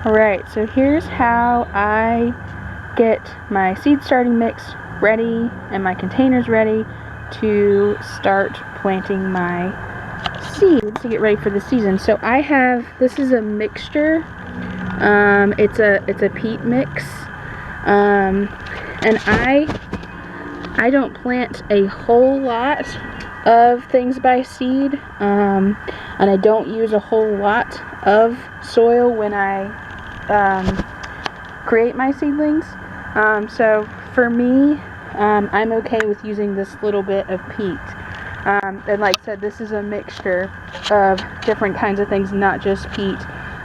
Alright, so here's how I get my seed starting mix ready and my containers ready to start planting my seeds to get ready for the season. So I have, this is a mixture, it's a peat mix, and I don't plant a whole lot of things by seed, and I don't use a whole lot of soil when I create my seedlings. So for me, I'm okay with using this little bit of peat. And like I said, this is a mixture of different kinds of things, not just peat.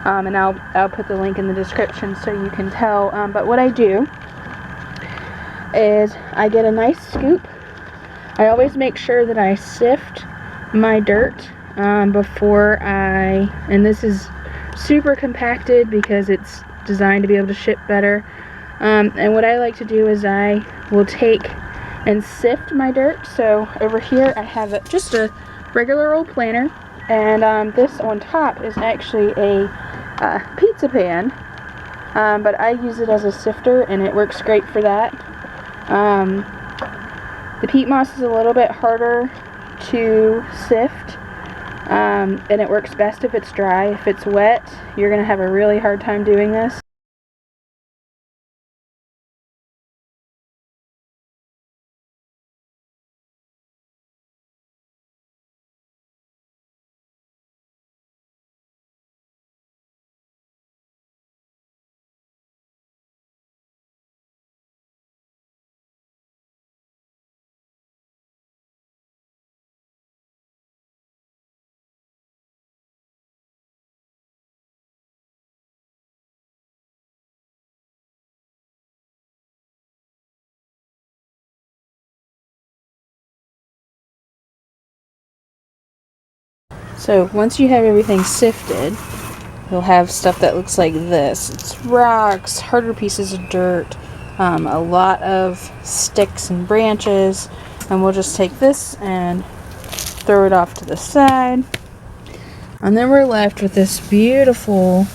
And I'll put the link in the description so you can tell. But what I do is I get a nice scoop. I always make sure that I sift my dirt before and this is super compacted because it's designed to be able to ship better. And what I like to do is I will take and sift my dirt. So over here I have just a regular old planter, and this on top is actually a pizza pan, but I use it as a sifter and it works great for that. The peat moss is a little bit harder to sift, and it works best if it's dry. If it's wet, you're going to have a really hard time doing this. So once you have everything sifted, you'll have stuff that looks like this. It's rocks, harder pieces of dirt, a lot of sticks and branches, and we'll just take this and throw it off to the side. And then we're left with this beautiful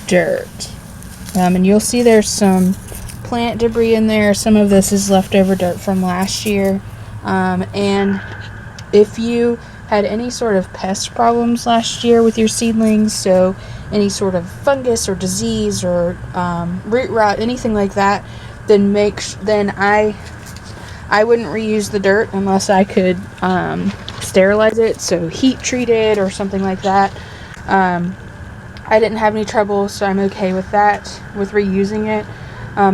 dirt. And you'll see there's some plant debris in there. Some of this is leftover dirt from last year. And if you had any sort of pest problems last year with your seedlings, so any sort of fungus or disease or root rot, anything like that, then I wouldn't reuse the dirt unless I could sterilize it, so heat treat it or something like that. I didn't have any trouble, so I'm okay with that, with reusing it.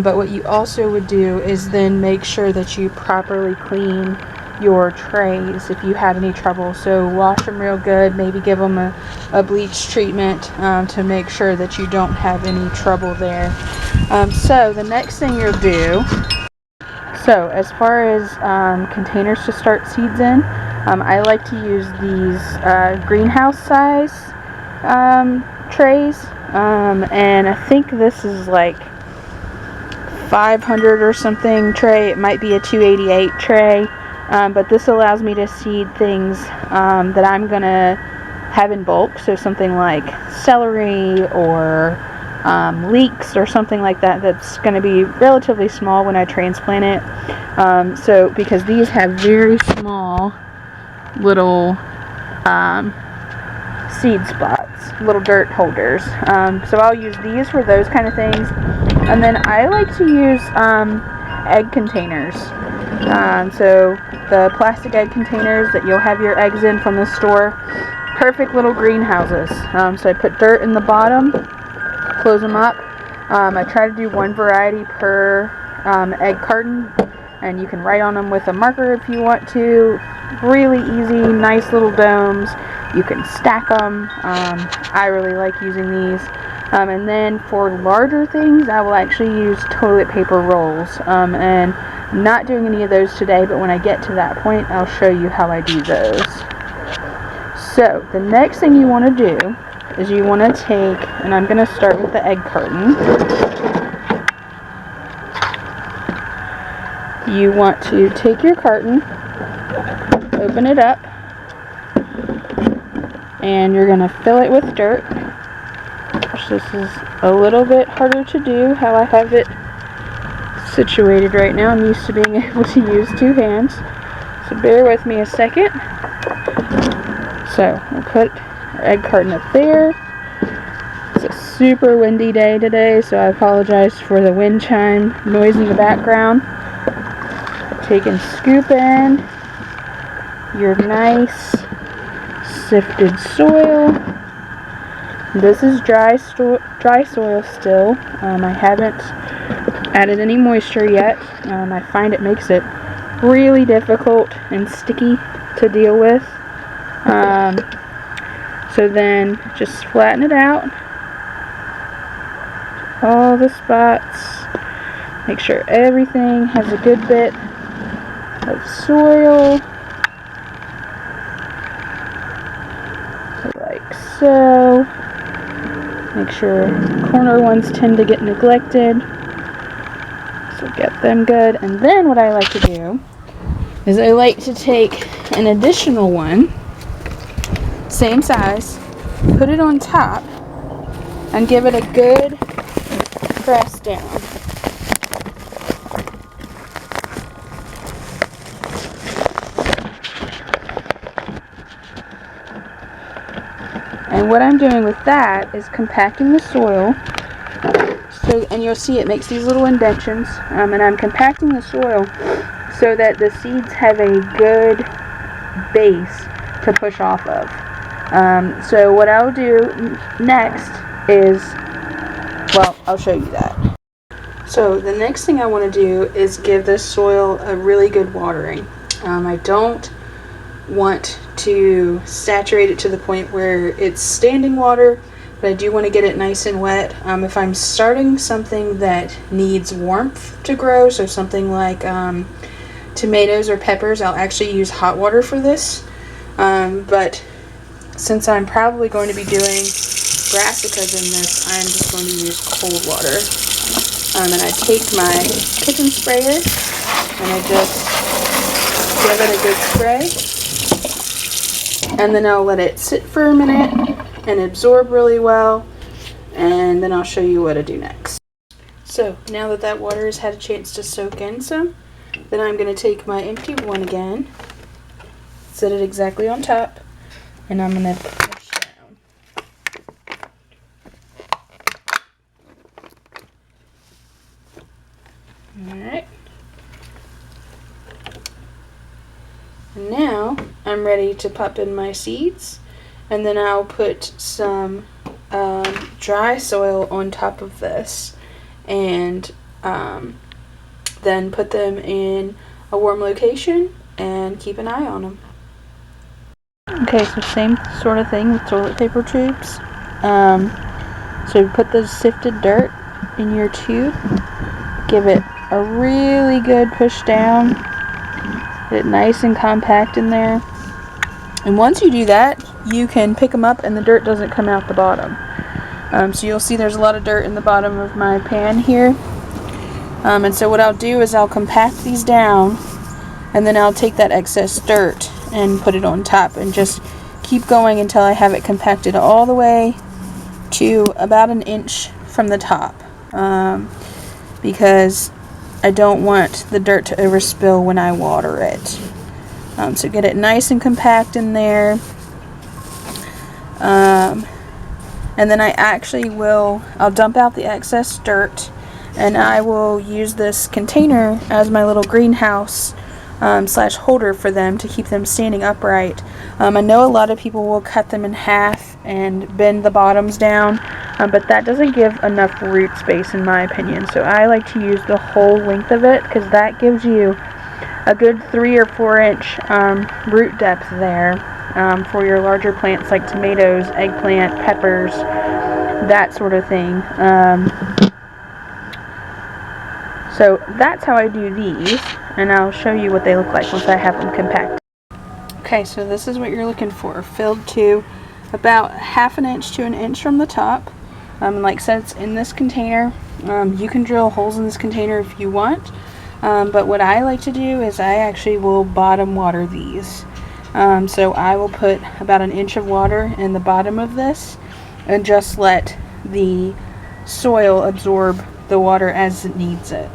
But what you also would do is then make sure that you properly clean your trays if you had any trouble. So wash them real good, maybe give them a bleach treatment to make sure that you don't have any trouble there. So the next thing you'll do, so as far as containers to start seeds in, I like to use these greenhouse size trays, and I think this is like 500 or something tray. It might be a 288 tray. But this allows me to seed things that I'm going to have in bulk, so something like celery or leeks or something like that that's going to be relatively small when I transplant it. So because these have very small little seed spots, little dirt holders. So I'll use these for those kind of things. And then I like to use egg containers. So the plastic egg containers that you'll have your eggs in from the store, perfect little greenhouses. So I put dirt in the bottom, close them up. I try to do one variety per egg carton, and you can write on them with a marker if you want to. Really easy, nice little domes. You can stack them. I really like using these. And then for larger things, I will actually use toilet paper rolls. And I'm not doing any of those today, but when I get to that point, I'll show you how I do those. So the next thing you want to do is you want to take, and I'm going to start with the egg carton. You want to take your carton, open it up, and you're going to fill it with dirt. gosh, this is a little bit harder to do how I have it situated right now. I'm used to being able to use 2 hands, so bear with me a second. So we'll put our egg carton up there. It's a super windy day today, so I apologize for the wind chime noise in the background. Take and scoop in your nice sifted soil. This is dry soil still. I haven't added any moisture yet. I find it makes it really difficult and sticky to deal with. So then just flatten it out. All the spots. Make sure everything has a good bit of soil. Like so. Make sure corner ones tend to get neglected. So get them good. And then what I like to do is I like to take an additional one, same size, put it on top, and give it a good press down. And what I'm doing with that is compacting the soil. So, and you'll see it makes these little indentions, and I'm compacting the soil so that the seeds have a good base to push off of. So what I'll do next is, well, I'll show you that. So the next thing I want to do is give this soil a really good watering. I don't want to saturate it to the point where it's standing water, but I do want to get it nice and wet. If I'm starting something that needs warmth to grow, so something like tomatoes or peppers, I'll actually use hot water for this. But since I'm probably going to be doing brassicas in this, I'm just going to use cold water. And I take my kitchen sprayer and I just give it a good spray. And then I'll let it sit for a minute and absorb really well. And then I'll show you what to do next. So now that that water has had a chance to soak in some, then I'm going to take my empty one again, set it exactly on top, and I'm going to push down. Alright. And now I'm ready to pop in my seeds, and then I'll put some dry soil on top of this, and then put them in a warm location and keep an eye on them. Okay, so same sort of thing with toilet paper tubes. So put the sifted dirt in your tube, give it a really good push down, get it nice and compact in there. And once you do that, you can pick them up and the dirt doesn't come out the bottom. So you'll see there's a lot of dirt in the bottom of my pan here. And so what I'll do is I'll compact these down, and then I'll take that excess dirt and put it on top and just keep going until I have it compacted all the way to about an inch from the top, because I don't want the dirt to overspill when I water it. So get it nice and compact in there. And then I'll dump out the excess dirt, and I will use this container as my little greenhouse slash holder for them to keep them standing upright. I know a lot of people will cut them in half and bend the bottoms down, but that doesn't give enough root space in my opinion. So I like to use the whole length of it, because that gives you a good 3 or 4 inch root depth there for your larger plants like tomatoes, eggplant, peppers, that sort of thing. So that's how I do these, and I'll show you what they look like once I have them compacted. Okay, so this is what you're looking for, filled to about 1/2 inch to 1 inch from the top. Like I said, it's in this container. You can drill holes in this container if you want, but what I like to do is I actually will bottom water these. So I will put about 1 inch of water in the bottom of this and just let the soil absorb the water as it needs it.